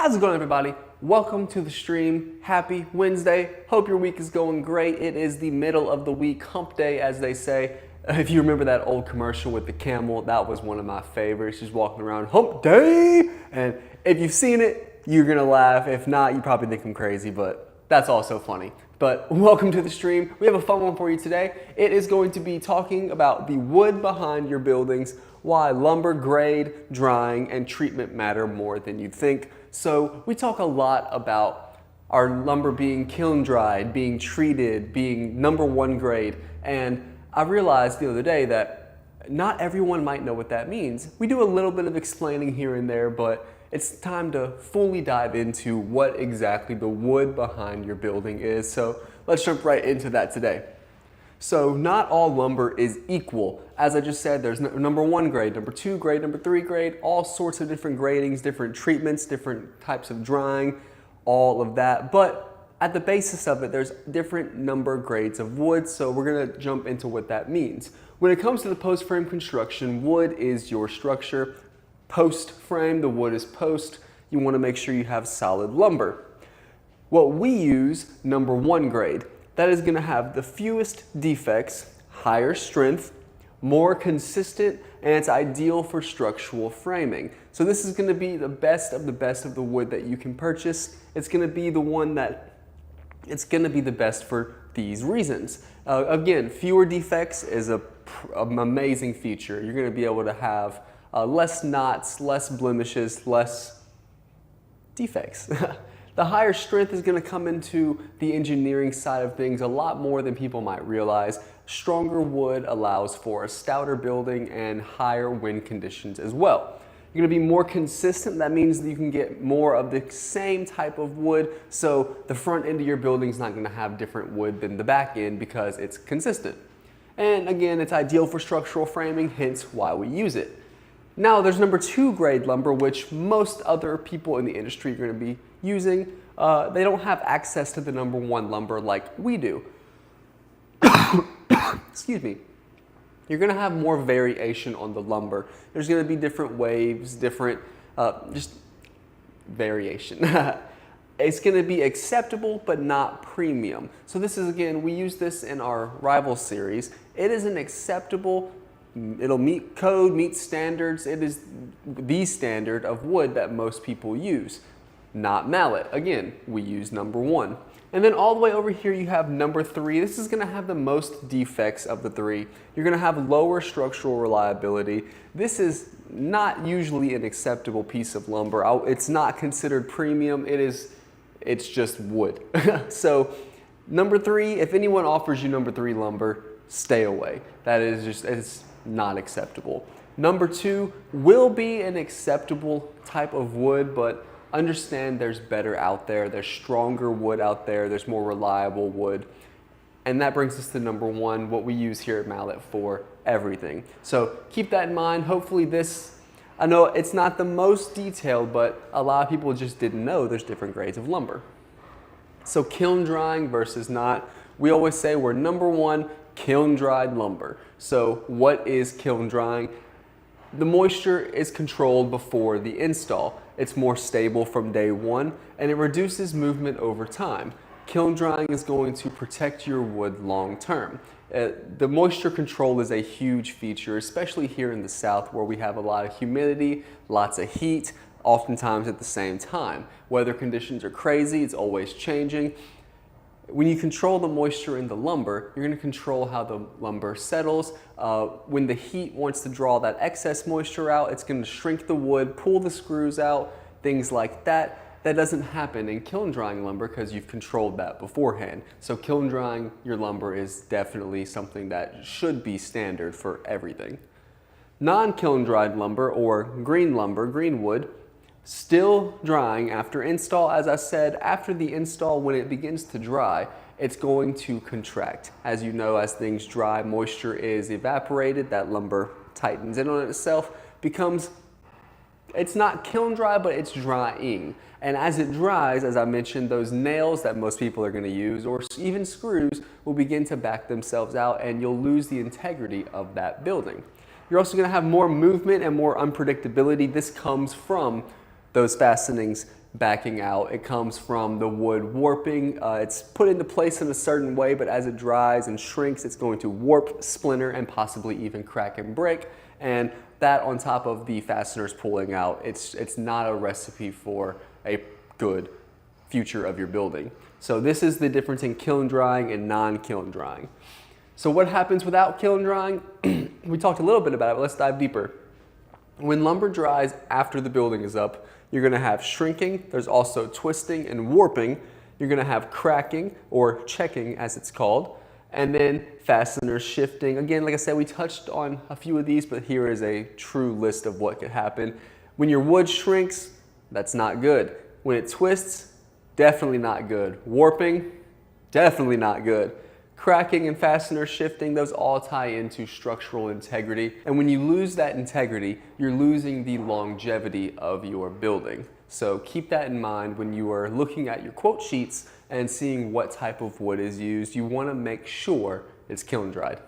How's it going, everybody? Welcome to the stream. Happy Wednesday. Hope your week is going great. It is the middle of the week, hump day, as they say. If you remember that old commercial with the camel, that was one of my favorites. Just walking around, hump day. And if you've seen it, you're gonna laugh. If not, you probably think I'm crazy, but that's also funny. But welcome to the stream. We have a fun one for you today. It is going to be talking about the wood behind your buildings, why lumber grade, drying, and treatment matter more than you'd think. So we talk a lot about our lumber being kiln dried, being treated, being #1 grade. And I realized the other day that not everyone might know what that means. We do a little bit of explaining here and there, but it's time to fully dive into what exactly the wood behind your building is. So let's jump right into that today. So not all lumber is equal. As I just said, there's #1 grade, #2 grade, #3 grade, all sorts of different gradings, different treatments, different types of drying, all of that. But at the basis of it, there's different number grades of wood. So we're gonna jump into what that means. When it comes to the post frame construction, wood is your structure. Post frame, the wood is post. You wanna make sure you have solid lumber. What we use, #1 grade. That is going to have the fewest defects, higher strength, more consistent, and it's ideal for structural framing. So this is going to be the best of the wood that you can purchase. It's going to be the one that it's going to be the best for these reasons. Again, fewer defects is an amazing feature. You're going to be able to have less knots, less blemishes, less defects. The higher strength is going to come into the engineering side of things a lot more than people might realize. Stronger wood allows for a stouter building and higher wind conditions as well. You're going to be more consistent. That means that you can get more of the same type of wood. So the front end of your building is not going to have different wood than the back end because it's consistent. And again, it's ideal for structural framing, hence why we use it. Now there's #2 grade lumber, which most other people in the industry are going to be using. They don't have access to the #1 lumber like we do. Excuse me. You're going to have more variation on the lumber. There's going to be different waves, different, just variation. It's going to be acceptable, but not premium. So this is, again, we use this in our rival series. It is an acceptable, it'll meet code, meet standards. It is the standard of wood that most people use. Not mallet. Again, we use #1. And then all the way over here you have #3. This is going to have the most defects of the three. You're going to have lower structural reliability. This is not usually an acceptable piece of lumber. It's not considered premium. It's just wood. So #3, if anyone offers you #3 lumber, stay away. That is just, it's not acceptable. #2 will be an acceptable type of wood, but understand there's better out there. There's stronger wood out there. There's more reliable wood. And that brings us to #1, what we use here at Mallett for everything. So keep that in mind. Hopefully this, I know it's not the most detailed, but a lot of people just didn't know there's different grades of lumber. So kiln drying versus not. We always say we're #1 kiln dried lumber. So what is kiln drying? The moisture is controlled before the install. It's more stable from day one, and it reduces movement over time. Kiln drying is going to protect your wood long term. The moisture control is a huge feature, especially here in the South where we have a lot of humidity, lots of heat, oftentimes at the same time. Weather conditions are crazy, it's always changing. When you control the moisture in the lumber, you're going to control how the lumber settles. When the heat wants to draw that excess moisture out, it's going to shrink the wood, pull the screws out, things like that. That doesn't happen in kiln drying lumber because you've controlled that beforehand. So kiln drying your lumber is definitely something that should be standard for everything. Non-kiln dried lumber or green lumber, green wood, still drying after install. As I said, after the install, when it begins to dry, it's going to contract. As you know, as things dry, moisture is evaporated, that lumber tightens in on itself, it's not kiln dry, but it's drying. And as it dries, as I mentioned, those nails that most people are going to use, or even screws, will begin to back themselves out and you'll lose the integrity of that building. You're also going to have more movement and more unpredictability. This comes from those fastenings backing out. It comes from the wood warping. It's put into place in a certain way, but as it dries and shrinks, it's going to warp, splinter, and possibly even crack and break. And that on top of the fasteners pulling out, it's not a recipe for a good future of your building. So this is the difference in kiln drying and non-kiln drying. So what happens without kiln drying? We talked a little bit about it, but let's dive deeper. When lumber dries after the building is up, you're going to have shrinking. There's also twisting and warping. You're going to have cracking, or checking as it's called, and then fasteners shifting. Again, like I said, we touched on a few of these, but here is a true list of what could happen. When your wood shrinks, that's not good. When it twists, definitely not good. Warping, definitely not good. Cracking and fastener shifting, those all tie into structural integrity. And when you lose that integrity, you're losing the longevity of your building. So keep that in mind when you are looking at your quote sheets and seeing what type of wood is used. You want to make sure it's kiln dried.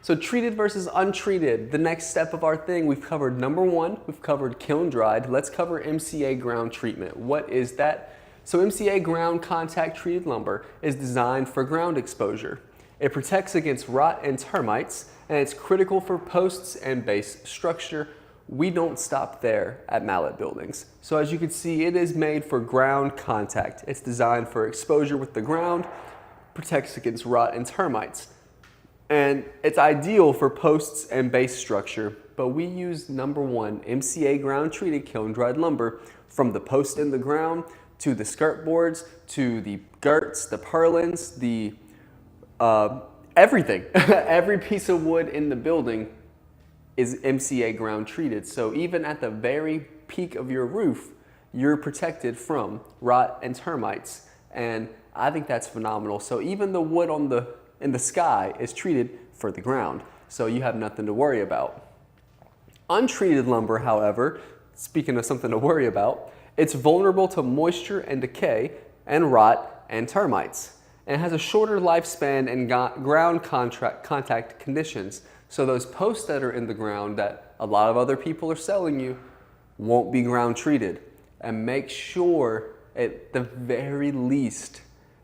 So treated versus untreated, the next step of our thing, we've covered number one, we've covered kiln dried. Let's cover MCA ground treatment. What is that? So MCA ground contact treated lumber is designed for ground exposure. It protects against rot and termites, and it's critical for posts and base structure. We don't stop there at Mallett buildings. So as you can see, it is made for ground contact. It's designed for exposure with the ground, protects against rot and termites. And it's ideal for posts and base structure, but we use number one MCA ground treated kiln dried lumber from the post in the ground to the skirt boards, to the girts, the purlins, the everything. Every piece of wood in the building is MCA ground treated. So even at the very peak of your roof, you're protected from rot and termites. And I think that's phenomenal. So even the wood in the sky is treated for the ground. So you have nothing to worry about. Untreated lumber, however, speaking of something to worry about, it's vulnerable to moisture and decay and rot and termites. And it has a shorter lifespan in ground contact conditions. So those posts that are in the ground that a lot of other people are selling you won't be ground treated. And make sure at the very least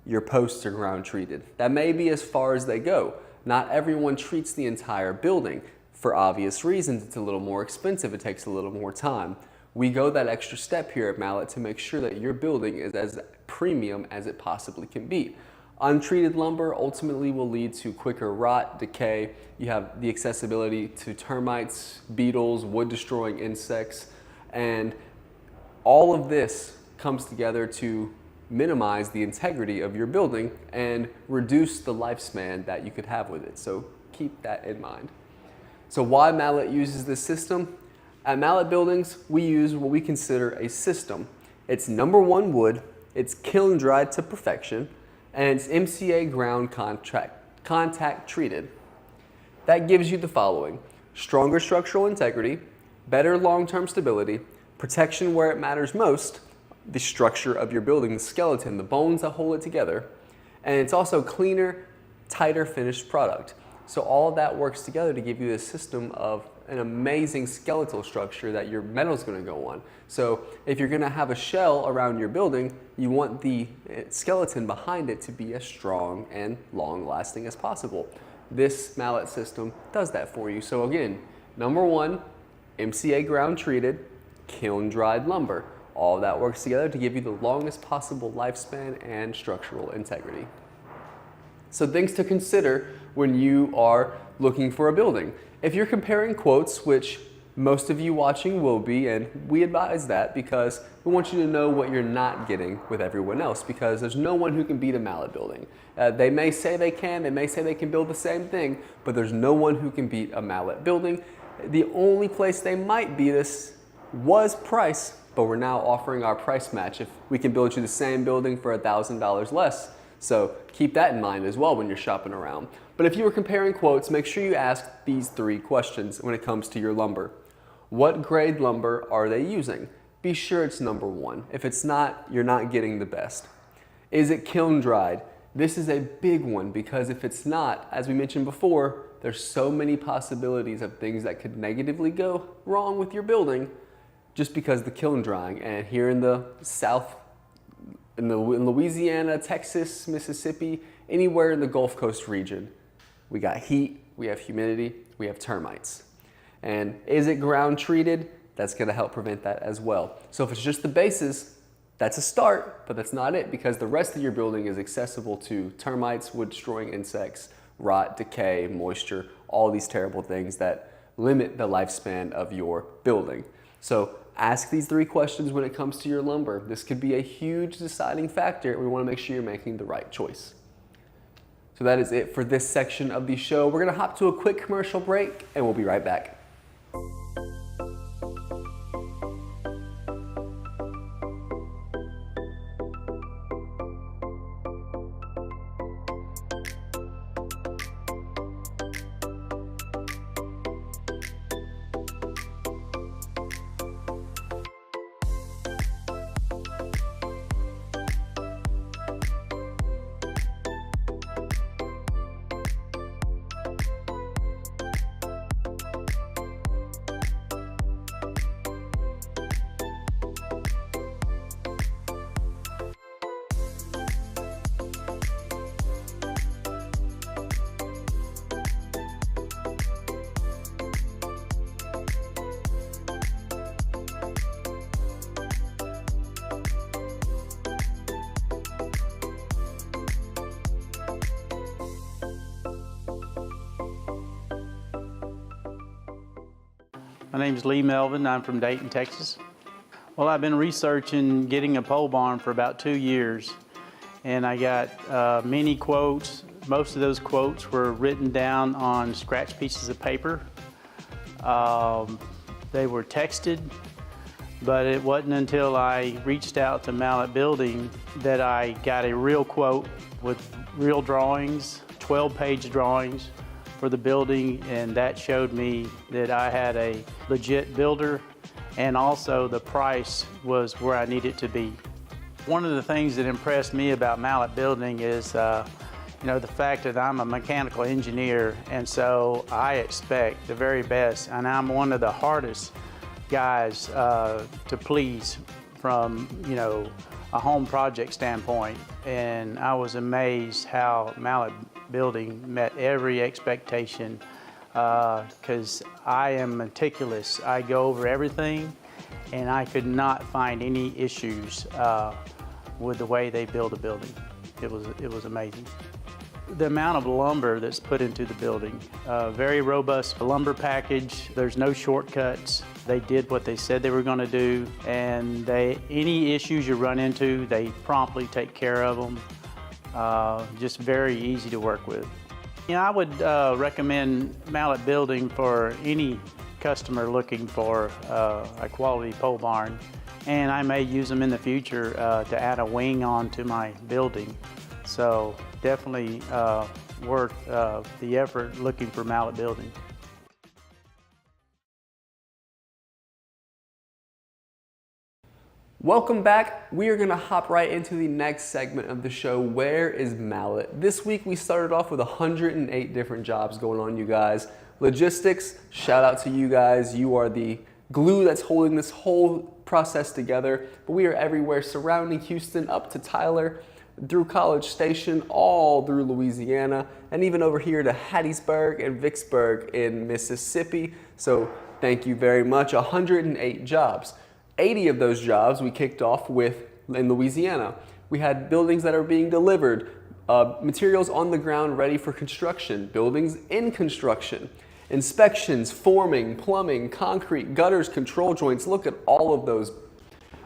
your posts are ground treated. That may be as far as they go. Not everyone treats the entire building. For obvious reasons, it's a little more expensive, it takes a little more time. We go that extra step here at Mallett to make sure that your building is as premium as it possibly can be. Untreated lumber ultimately will lead to quicker rot, decay. You have the accessibility to termites, beetles, wood-destroying insects, and all of this comes together to minimize the integrity of your building and reduce the lifespan that you could have with it. So keep that in mind. So why Mallett uses this system? At Mallett buildings, we use what we consider a system. It's number one wood, it's kiln dried to perfection, and it's MCA ground contact treated. That gives you the following: stronger structural integrity, better long-term stability, protection where it matters most, the structure of your building, the skeleton, the bones that hold it together, and it's also cleaner, tighter finished product. So all of that works together to give you this system of an amazing skeletal structure that your metal is going to go on. So if you're going to have a shell around your building, you want the skeleton behind it to be as strong and long-lasting as possible. This Mallett system does that for you. So again, number one, MCA ground treated, kiln dried lumber. All of that works together to give you the longest possible lifespan and structural integrity. So things to consider when you are looking for a building. If you're comparing quotes, which most of you watching will be, and we advise that because we want you to know what you're not getting with everyone else, because there's no one who can beat a Mallett building. They may say they can build the same thing, but there's no one who can beat a Mallett building. The only place they might beat us was price, but we're now offering our price match if we can build you the same building for $1,000 less. So keep that in mind as well when you're shopping around. But if you were comparing quotes, make sure you ask these three questions when it comes to your lumber. What grade lumber are they using? Be sure it's number one. If it's not, you're not getting the best. Is it kiln dried? This is a big one because if it's not, as we mentioned before, there's so many possibilities of things that could negatively go wrong with your building. just because the kiln drying. And here in the South, in Louisiana, Texas, Mississippi, anywhere in the Gulf Coast region, we got heat, we have humidity, we have termites. And is it ground treated? That's gonna help prevent that as well. So if it's just the bases, that's a start, but that's not it, because the rest of your building is accessible to termites, wood destroying insects, rot, decay, moisture, all these terrible things that limit the lifespan of your building. So ask these 3 questions when it comes to your lumber. This could be a huge deciding factor. We want to make sure you're making the right choice. So that is it for this section of the show. We're going to hop to a quick commercial break and we'll be right back. My name is Lee Melvin. I'm from Dayton, Texas. Well, I've been researching getting a pole barn for about 2 years, and I got many quotes. Most of those quotes were written down on scratch pieces of paper. They were texted, but it wasn't until I reached out to Mallett Building that I got a real quote with real drawings, 12-page drawings for the building, and that showed me that I had a legit builder, and also the price was where I needed to be. One of the things that impressed me about Mallett Building is the fact that I'm a mechanical engineer, and so I expect the very best, and I'm one of the hardest guys to please from a home project standpoint, and I was amazed how Mallett Building met every expectation because I am meticulous. I go over everything, and I could not find any issues with the way they build a building. It was amazing. The amount of lumber that's put into the building, very robust lumber package. There's no shortcuts. They did what they said they were going to do, and any issues you run into, they promptly take care of them. Just very easy to work with. I would recommend Mallett Building for any customer looking for a quality pole barn, and I may use them in the future to add a wing onto my building. So definitely worth the effort looking for Mallett Building. Welcome back. We are going to hop right into the next segment of the show, Where is Mallett? This week we started off with 108 different jobs going on, you guys. Logistics, shout out to you guys. You are the glue that's holding this whole process together. But we are everywhere surrounding Houston, up to Tyler, through College Station, all through Louisiana, and even over here to Hattiesburg and Vicksburg in Mississippi. So thank you very much. 108 jobs. 80 of those jobs we kicked off with in Louisiana. We had buildings that are being delivered, materials on the ground ready for construction, buildings in construction, inspections, forming, plumbing, concrete, gutters, control joints. Look at all of those.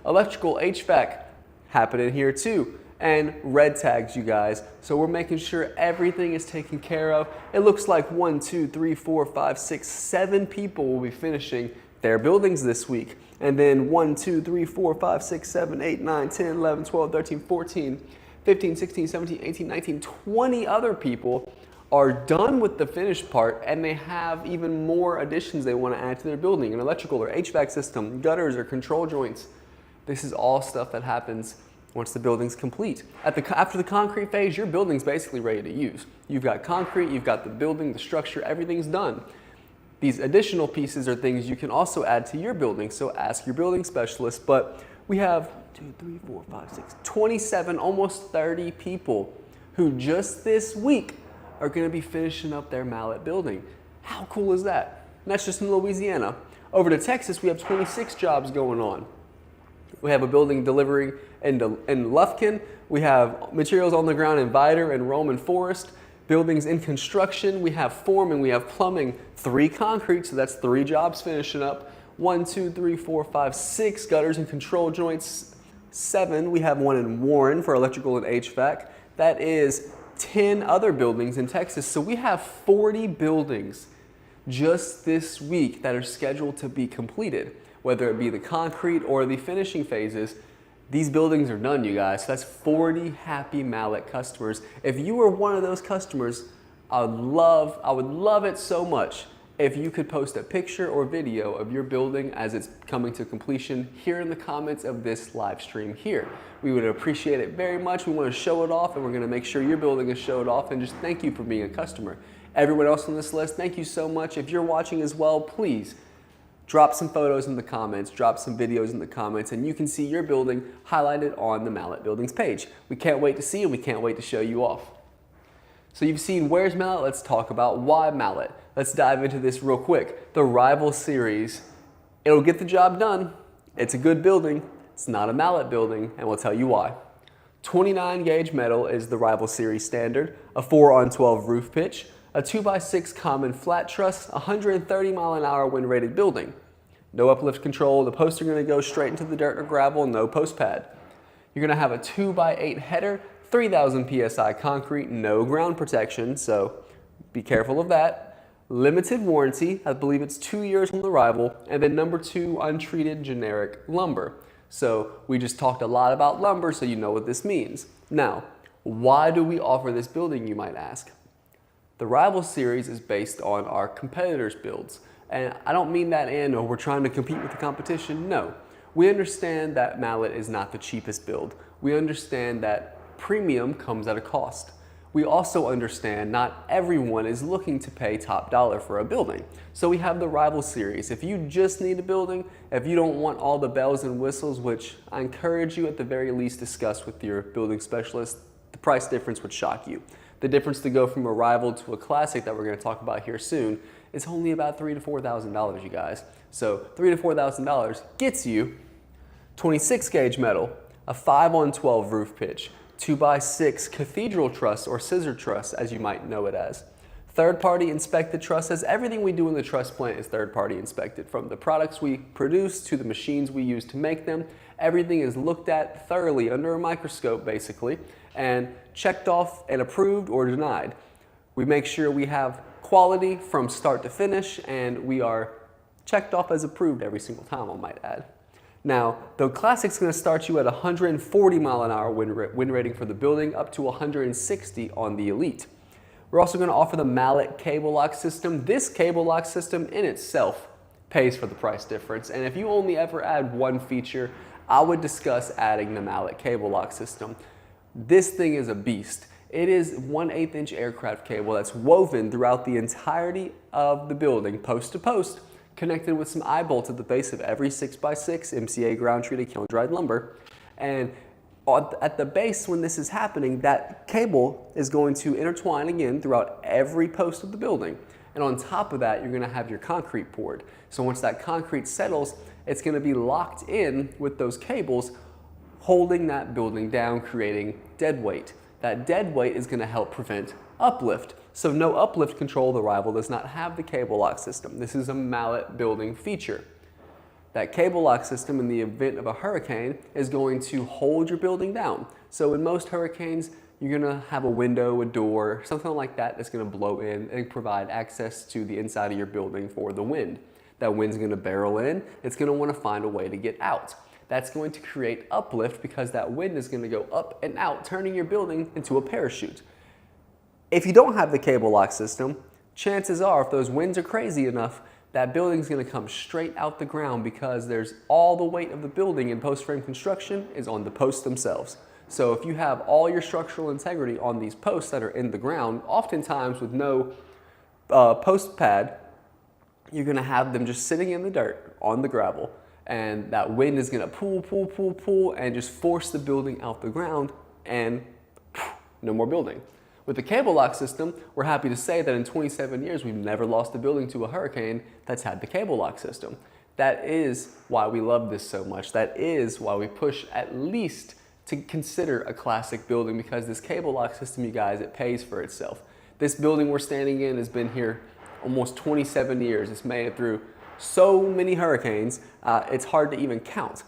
Electrical, HVAC happening here too. And red tags, you guys. So we're making sure everything is taken care of. It looks like 1, 2, 3, 4, 5, 6, 7 people will be finishing their buildings this week. And then 1, 2, 3, 4, 5, 6, 7, 8, 9, 10, 11, 12, 13, 14, 15, 16, 17, 18, 19, 20 other people are done with the finished part, and they have even more additions they want to add to their building, an electrical or HVAC system, gutters or control joints. This is all stuff that happens once the building's complete. After the concrete phase, your building's basically ready to use. You've got concrete, you've got the building, the structure, everything's done. These additional pieces are things you can also add to your building, so ask your building specialist. But we have 27, almost 30 people who just this week are going to be finishing up their Mallett building. How cool is that? And that's just in Louisiana. Over to Texas, we have 26 jobs going on. We have a building delivering in Lufkin. We have materials on the ground in Vidor and Roman Forest. Buildings in construction. We have forming, we have plumbing, 3 concrete, so that's 3 jobs finishing up. 1, 2, 3, 4, 5, 6 gutters and control joints. 7, we have one in Warren for electrical and HVAC. That is 10 other buildings in Texas. So we have 40 buildings just this week that are scheduled to be completed, whether it be the concrete or the finishing phases. These buildings are done, you guys. So that's 40 happy Mallett customers. If you were one of those customers, I would love it so much if you could post a picture or video of your building as it's coming to completion here in the comments of this live stream here. We would appreciate it very much. We want to show it off, and we're going to make sure your building is showed off, and just thank you for being a customer. Everyone else on this list, thank you so much. If you're watching as well, please drop some photos in the comments, drop some videos in the comments, and you can see your building highlighted on the Mallett Buildings page. We can't wait to see, and we can't wait to show you off. So you've seen where's Mallett, let's talk about why Mallett. Let's dive into this real quick. The Rival Series, it'll get the job done. It's a good building. It's not a Mallett building, and we'll tell you why. 29 gauge metal is the Rival Series standard, a 4-on-12 roof pitch, a 2x6 common flat truss, 130 mile-an-hour wind rated building. No uplift control, the posts are gonna go straight into the dirt or gravel, no post pad. You're gonna have a 2x8 header, 3,000 PSI concrete, no ground protection, so be careful of that. Limited warranty, I believe it's 2 years on the Rival, and then number 2, untreated generic lumber. So we just talked a lot about lumber, so you know what this means. Now, why do we offer this building, you might ask? The Rival Series is based on our competitors' builds. And I don't mean that in, we're trying to compete with the competition. No. We understand that Mallett is not the cheapest build. We understand that premium comes at a cost. We also understand not everyone is looking to pay top dollar for a building. So we have the Rival Series. If you just need a building, if you don't want all the bells and whistles, which I encourage you at the very least discuss with your building specialist, the price difference would shock you. The difference to go from a Rival to a Classic that we're going to talk about here soon is only about $3,000 to $4,000, you guys. So $3,000 to $4,000 gets you 26 gauge metal, a 5-on-12 roof pitch, 2x6 cathedral truss or scissor truss, as you might know it as. Third-party inspected trusses. Everything we do in the truss plant is third-party inspected. From the products we produce to the machines we use to make them, everything is looked at thoroughly under a microscope, basically, and checked off and approved or denied. We make sure we have quality from start to finish, and we are checked off as approved every single time, I might add. Now, the Classic's going to start you at 140 mile-an-hour wind rating for the building, up to 160 on the Elite. We're also going to offer the Mallett cable lock system. This cable lock system in itself pays for the price difference, and if you only ever add one feature, I would discuss adding the Mallett cable lock system. This thing is a beast. It is 1/8 inch aircraft cable that's woven throughout the entirety of the building, post to post, connected with some eye bolts at the base of every 6x6 MCA ground treated kiln dried lumber. And at the base, when this is happening, that cable is going to intertwine again throughout every post of the building. And on top of that, you're going to have your concrete poured. So once that concrete settles, it's going to be locked in with those cables, holding that building down, creating dead weight. That dead weight is going to help prevent uplift. So no uplift control, the Rival does not have the cable lock system. This is a Mallett building feature. That cable lock system, in the event of a hurricane, is going to hold your building down. So in most hurricanes, you're going to have a window, a door, something like that that's going to blow in and provide access to the inside of your building for the wind. That wind's going to barrel in. It's going to want to find a way to get out. That's going to create uplift because that wind is going to go up and out, turning your building into a parachute. If you don't have the cable lock system, chances are, if those winds are crazy enough, that building's going to come straight out the ground because there's all the weight of the building in post-frame construction is on the posts themselves. So if you have all your structural integrity on these posts that are in the ground, oftentimes with no post pad, you're gonna have them just sitting in the dirt on the gravel, and that wind is gonna pull, and just force the building out the ground, and no more building. With the cable lock system, we're happy to say that in 27 years, we've never lost a building to a hurricane that's had the cable lock system. That is why we love this so much. That is why we push at least to consider a classic building, because this cable lock system, you guys, it pays for itself. This building we're standing in has been here almost 27 years. It's made it through so many hurricanes, it's hard to even count.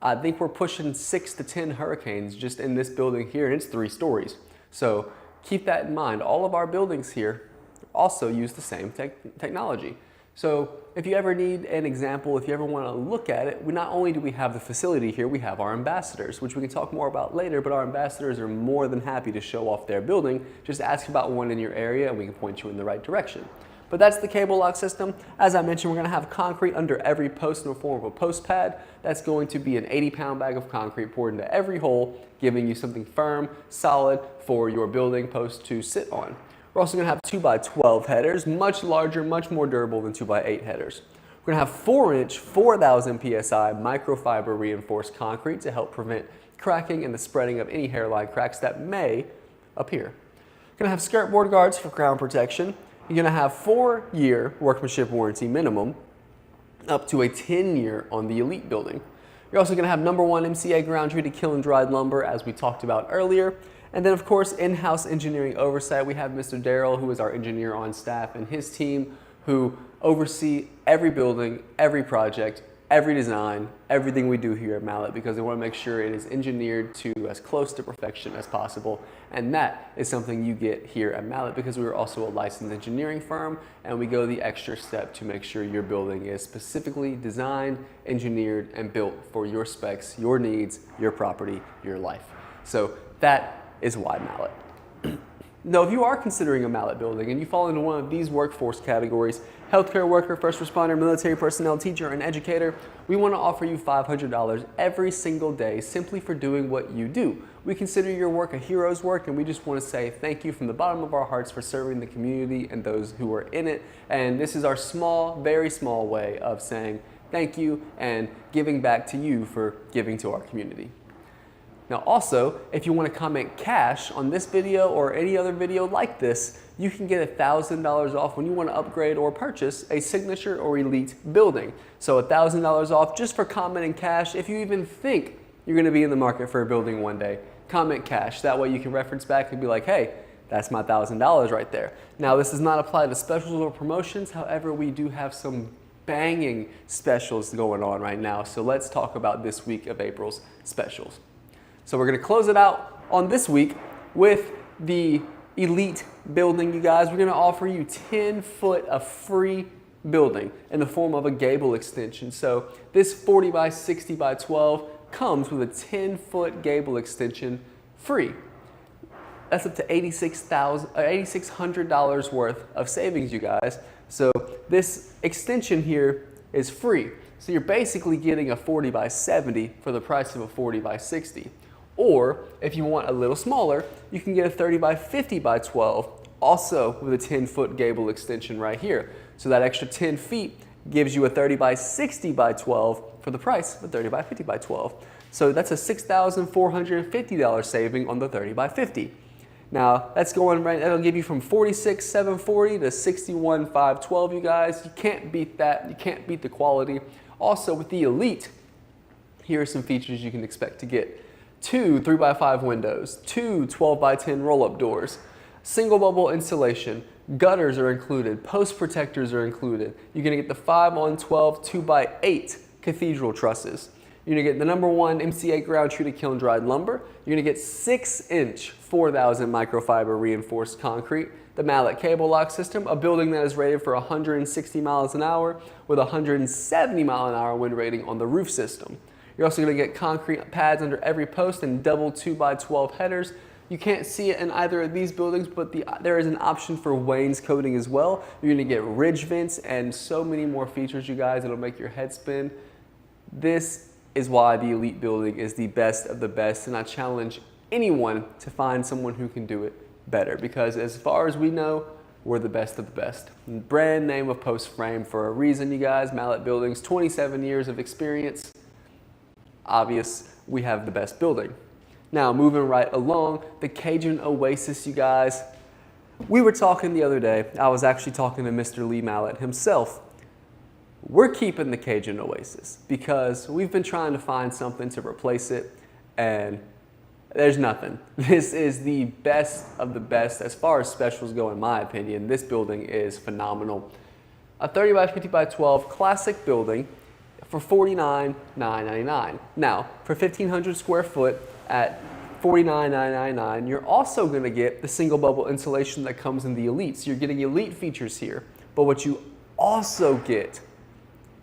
I think we're pushing 6 to 10 hurricanes just in this building here, and it's 3 stories. So keep that in mind. All of our buildings here also use the same technology. So if you ever need an example, if you ever want to look at it, not only do we have the facility here, we have our ambassadors, which we can talk more about later, but our ambassadors are more than happy to show off their building. Just ask about one in your area and we can point you in the right direction. But that's the cable lock system. As I mentioned, we're going to have concrete under every post in the form of a post pad. That's going to be an 80-pound bag of concrete poured into every hole, giving you something firm, solid for your building post to sit on. We're also going to have 2x12 headers, much larger, much more durable than 2x8 headers. We're going to have 4-inch, 4,000 PSI microfiber reinforced concrete to help prevent cracking and the spreading of any hairline cracks that may appear. We're going to have skirt board guards for crown protection. You're going to have 4-year workmanship warranty minimum, up to a 10-year on the Elite building. You're also going to have #1 MCA ground treated kiln dried lumber, as we talked about earlier. And then, of course, in-house engineering oversight. We have Mr. Darrell, who is our engineer on staff, and his team who oversee every building, every project, every design, everything we do here at Mallett, because they want to make sure it is engineered to as close to perfection as possible. And that is something you get here at Mallett, because we are also a licensed engineering firm, and we go the extra step to make sure your building is specifically designed, engineered, and built for your specs, your needs, your property, your life. So that is why Mallett. Now, if you are considering a Mallett building and you fall into one of these workforce categories, healthcare worker, first responder, military personnel, teacher, and educator, we want to offer you $500 every single day simply for doing what you do. We consider your work a hero's work, and we just want to say thank you from the bottom of our hearts for serving the community and those who are in it. And this is our small, very small way of saying thank you and giving back to you for giving to our community. Now also, if you want to comment cash on this video or any other video like this, you can get $1,000 off when you want to upgrade or purchase a signature or elite building. So $1,000 off just for commenting cash. If you even think you're going to be in the market for a building one day, comment cash. That way you can reference back and be like, hey, that's my $1,000 right there. Now, this does not apply to specials or promotions. However, we do have some banging specials going on right now. So let's talk about this week of April's specials. So we're going to close it out on this week with the Elite building, you guys. We're going to offer you 10 foot of free building in the form of a gable extension. So this 40 by 60 by 12 comes with a 10-foot gable extension free. That's up to $8,600 worth of savings, you guys. So this extension here is free. So you're basically getting a 40 by 70 for the price of a 40 by 60. Or if you want a little smaller, you can get a 30 by 50 by 12, also with a 10-foot gable extension right here. So that extra 10 feet gives you a 30 by 60 by 12 for the price of a 30 by 50 by 12. So that's a $6,450 saving on the 30 by 50. Now that's going right, that'll give you from $46,740 to $61,512, you guys. You can't beat that. You can't beat the quality. Also with the Elite, here are some features you can expect to get. 2 3x5 windows, 2 12 by 10 roll-up doors, single bubble insulation, gutters are included, post protectors are included. You're gonna get the 5-on-12 2x8 cathedral trusses. You're gonna get the #1 MCA ground treated kiln dried lumber. You're gonna get 6-inch 4,000 microfiber reinforced concrete, the Mallett cable lock system, a building that is rated for 160 miles an hour with 170 mile an hour wind rating on the roof system. You're also going to get concrete pads under every post and double 2x12 headers. You can't see it in either of these buildings, but there is an option for wainscoting as well. You're going to get ridge vents and so many more features, you guys. It'll make your head spin. This is why the Elite building is the best of the best, and I challenge anyone to find someone who can do it better, because as far as we know, we're the best of the best. Brand name of Post Frame for a reason, you guys. Mallett Buildings, 27 years of experience. Obvious, we have the best building. Now, moving right along, the Cajun Oasis, you guys. We were talking the other day, I was actually talking to Mr. Lee Mallett himself. We're keeping the Cajun Oasis because we've been trying to find something to replace it, and there's nothing. This is the best of the best as far as specials go, in my opinion. This building is phenomenal. A 30 by 50 by 12 classic building for $49,999. Now, for 1,500 square foot at $49,999, you're also gonna get the single bubble insulation that comes in the Elite. So you're getting Elite features here. But what you also get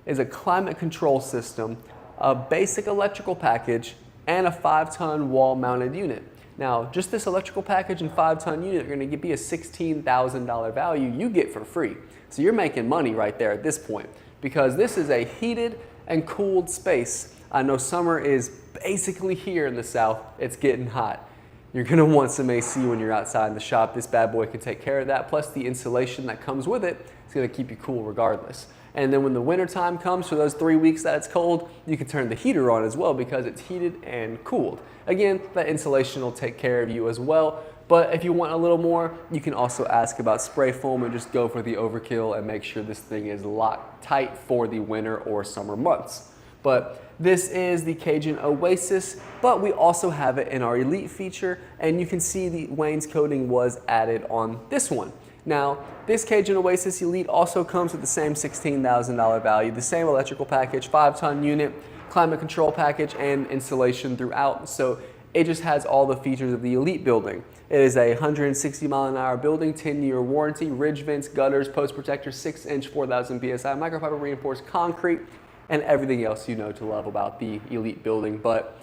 is a climate control system, a basic electrical package, and a 5-ton wall-mounted unit. Now, just this electrical package and 5-ton unit are gonna be a $16,000 value you get for free. So you're making money right there at this point, because this is a heated and cooled space. I know summer is basically here in the South. It's getting hot. You're gonna want some AC when you're outside in the shop. This bad boy can take care of that. Plus the insulation that comes with it is gonna keep you cool regardless. And then when the winter time comes, for those 3 weeks that it's cold, you can turn the heater on as well because it's heated and cooled. Again, that insulation will take care of you as well. But if you want a little more, you can also ask about spray foam and just go for the overkill and make sure this thing is locked tight for the winter or summer months. But this is the Cajun Oasis, but we also have it in our Elite feature, and you can see the wainscoting was added on this one. Now, this Cajun Oasis Elite also comes with the same $16,000 value, the same electrical package, 5-ton unit, climate control package, and insulation throughout. So it just has all the features of the Elite building. It is a 160-mile-an-hour building, 10-year warranty, ridge vents, gutters, post protectors, 6-inch, 4,000 PSI microfiber reinforced concrete, and everything else you know to love about the Elite building. But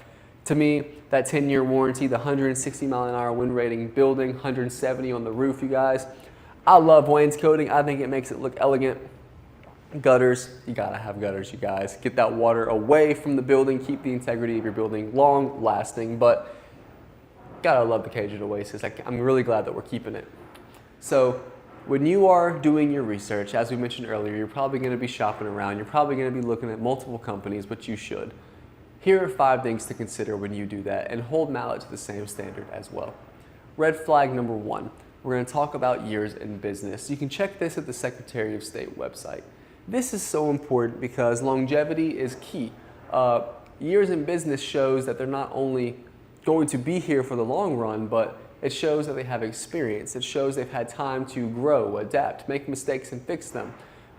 to me, that 10-year warranty, the 160-mile-an-hour wind rating building, 170 on the roof, you guys. I love wainscoting. I think it makes it look elegant. Gutters, you gotta have gutters, you guys. Get that water away from the building, keep the integrity of your building long lasting, but gotta love the Cajun Oasis. I'm really glad that we're keeping it. So when you are doing your research, as we mentioned earlier, you're probably gonna be shopping around, you're probably gonna be looking at multiple companies, but you should. Here are 5 things to consider when you do that, and hold Mallett to the same standard as well. Red flag number 1, we're gonna talk about years in business. You can check this at the Secretary of State website. This is so important because longevity is key. Years in business shows that they're not only going to be here for the long run, but it shows that they have experience. It shows they've had time to grow, adapt, make mistakes, and fix them.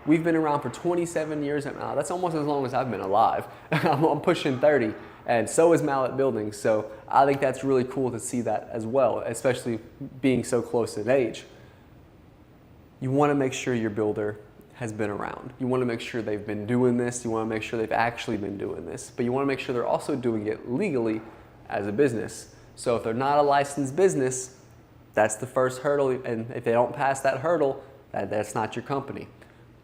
We've been around for 27 years now. That's almost as long as I've been alive. I'm pushing 30, and so is Mallett Buildings. So I think that's really cool to see that as well, especially being so close in age. You want to make sure your builder has been around. You want to make sure they've been doing this. You want to make sure they've actually been doing this. But you want to make sure they're also doing it legally as a business. So if they're not a licensed business, that's the first hurdle. And if they don't pass that hurdle, that's not your company.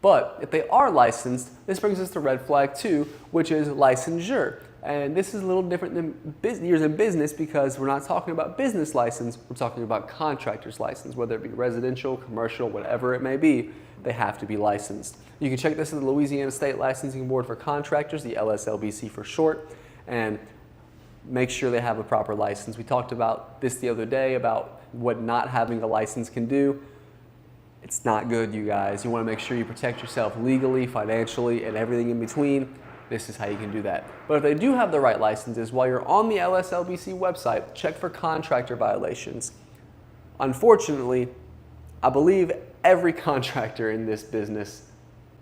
But if they are licensed, this brings us to red flag 2, which is licensure. And this is a little different than years in business because we're not talking about business license, we're talking about contractor's license, whether it be residential, commercial, whatever it may be, they have to be licensed. You can check this at the Louisiana State Licensing Board for Contractors, the LSLBC for short, and make sure they have a proper license. We talked about this the other day about what not having a license can do. It's not good, you guys. You want to make sure you protect yourself legally, financially, and everything in between. This is how you can do that. But if they do have the right licenses, while you're on the LSLBC website, check for contractor violations. Unfortunately, I believe every contractor in this business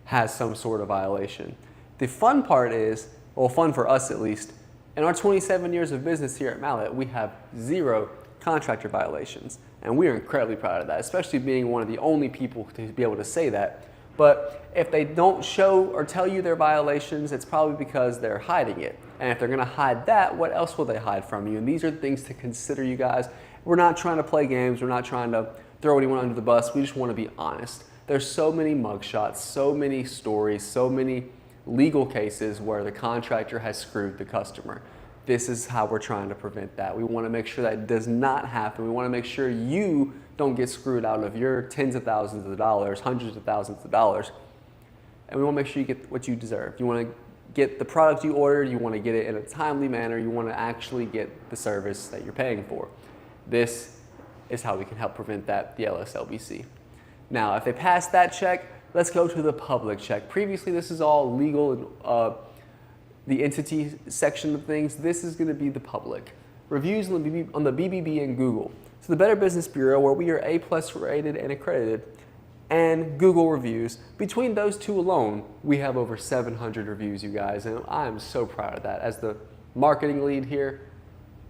has some sort of violation. The fun part is, well, fun for us at least, in our 27 years of business here at Mallett, we have 0 contractor violations. And we are incredibly proud of that, especially being one of the only people to be able to say that. But if they don't show or tell you their violations, it's probably because they're hiding it. And if they're gonna hide that, what else will they hide from you? And these are things to consider, you guys. We're not trying to play games. We're not trying to throw anyone under the bus. We just wanna be honest. There's so many mugshots, so many stories, so many legal cases where the contractor has screwed the customer. This is how we're trying to prevent that. We want to make sure that does not happen. We want to make sure you don't get screwed out of your tens of thousands of dollars, hundreds of thousands of dollars. And we want to make sure you get what you deserve. You want to get the product you ordered, you want to get it in a timely manner, you want to actually get the service that you're paying for. This is how we can help prevent that, the LSLBC. Now, if they pass that check, let's go to the public check. Previously, this is all legal and the entity section of things. This is going to be the public. Reviews on the BBB and Google. So the Better Business Bureau, where we are A+ rated and accredited, and Google reviews. Between those two alone, we have over 700 reviews, you guys, and I am so proud of that. As the marketing lead here,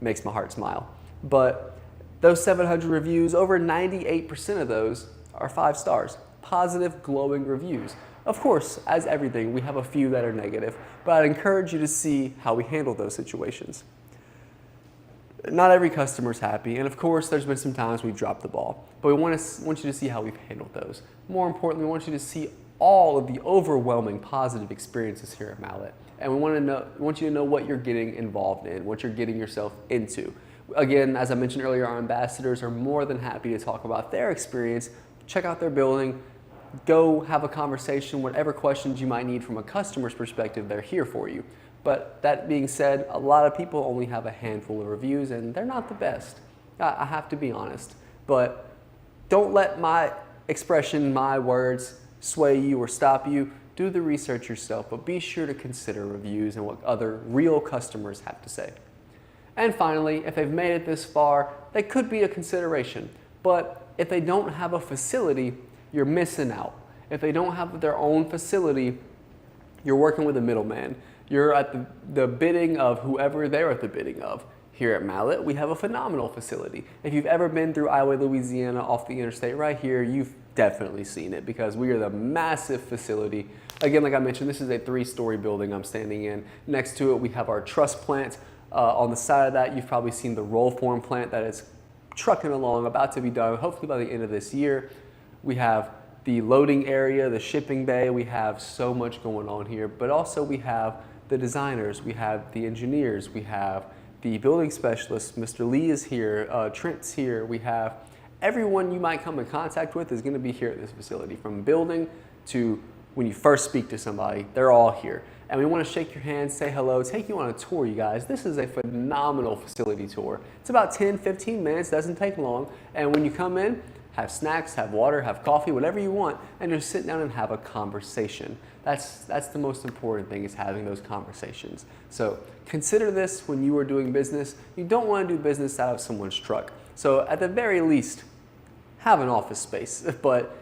makes my heart smile. But those 700 reviews, over 98% of those are 5 stars. Positive, glowing reviews. Of course, as everything, we have a few that are negative, but I'd encourage you to see how we handle those situations. Not every customer is happy, and of course, there's been some times we've dropped the ball, but we want you to see how we've handled those. More importantly, we want you to see all of the overwhelming positive experiences here at Mallett, and we want you to know what you're getting involved in, what you're getting yourself into. Again, as I mentioned earlier, our ambassadors are more than happy to talk about their experience, check out their building, go have a conversation, whatever questions you might need from a customer's perspective, they're here for you. But that being said, a lot of people only have a handful of reviews and they're not the best. I have to be honest. But don't let my expression, my words sway you or stop you. Do the research yourself, but be sure to consider reviews and what other real customers have to say. And finally, if they've made it this far, they could be a consideration. But if they don't have a facility, you're missing out. If they don't have their own facility, you're working with a middleman. You're at the bidding of whoever they're at the bidding of. Here at Mallett, we have a phenomenal facility. If you've ever been through Iowa, Louisiana, off the interstate right here, you've definitely seen it because we are the massive facility. Again, like I mentioned, this is a 3-story building I'm standing in. Next to it, we have our truss plant. On the side of that, you've probably seen the roll form plant that is trucking along, about to be done, hopefully by the end of this year. We have the loading area, the shipping bay. We have so much going on here, but also we have the designers, we have the engineers, we have the building specialists. Mr. Lee is here, Trent's here. We have everyone you might come in contact with is going to be here at this facility, from building to when you first speak to somebody. They're all here. And we want to shake your hand, say hello, take you on a tour, you guys. This is a phenomenal facility tour. It's about 10-15 minutes, doesn't take long. And when you come in, have snacks, have water, have coffee, whatever you want, and just sit down and have a conversation. That's the most important thing, is having those conversations. So consider this when you are doing business. You don't want to do business out of someone's truck. So at the very least, have an office space, but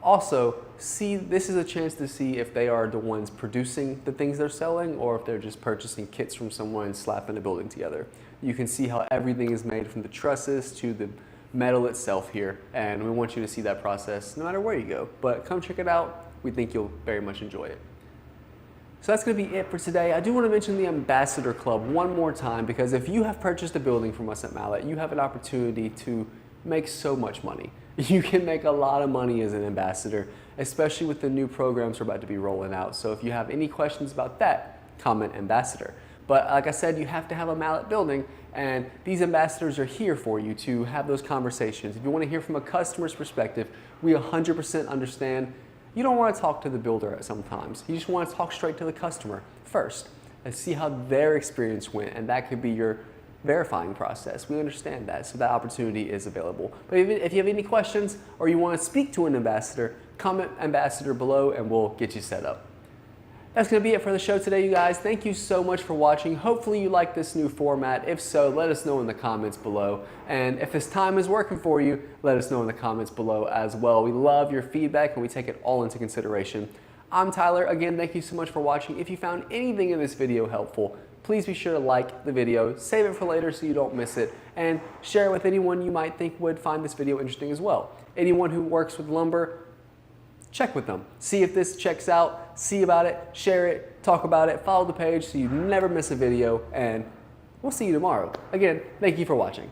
also this is a chance to see if they are the ones producing the things they're selling or if they're just purchasing kits from someone and slapping a building together. You can see how everything is made, from the trusses to the metal itself here, and we want you to see that process no matter where you go. But come check it out. We think you'll very much enjoy it. So that's going to be it for today. I do want to mention the Ambassador Club one more time, because if you have purchased a building from us at Mallett, you have an opportunity to make so much money. You can make a lot of money as an ambassador, especially with the new programs we're about to be rolling out. So if you have any questions about that, comment ambassador. But like I said, you have to have a Mallett building, and these ambassadors are here for you to have those conversations. If you want to hear from a customer's perspective, we 100% understand. You don't want to talk to the builder at sometimes. You just want to talk straight to the customer first and see how their experience went, and that could be your verifying process. We understand that, so that opportunity is available. But if you have any questions or you want to speak to an ambassador, comment ambassador below and we'll get you set up. That's going to be it for the show today, you guys. Thank you so much for watching. Hopefully you like this new format. If so, let us know in the comments below. And if this time is working for you, let us know in the comments below as well. We love your feedback and we take it all into consideration. I'm Tyler. Again, thank you so much for watching. If you found anything in this video helpful, please be sure to like the video, save it for later so you don't miss it, and share it with anyone you might think would find this video interesting as well. Anyone who works with lumber, check with them. See if this checks out, see about it, share it, talk about it, follow the page so you never miss a video, and we'll see you tomorrow. Again, thank you for watching.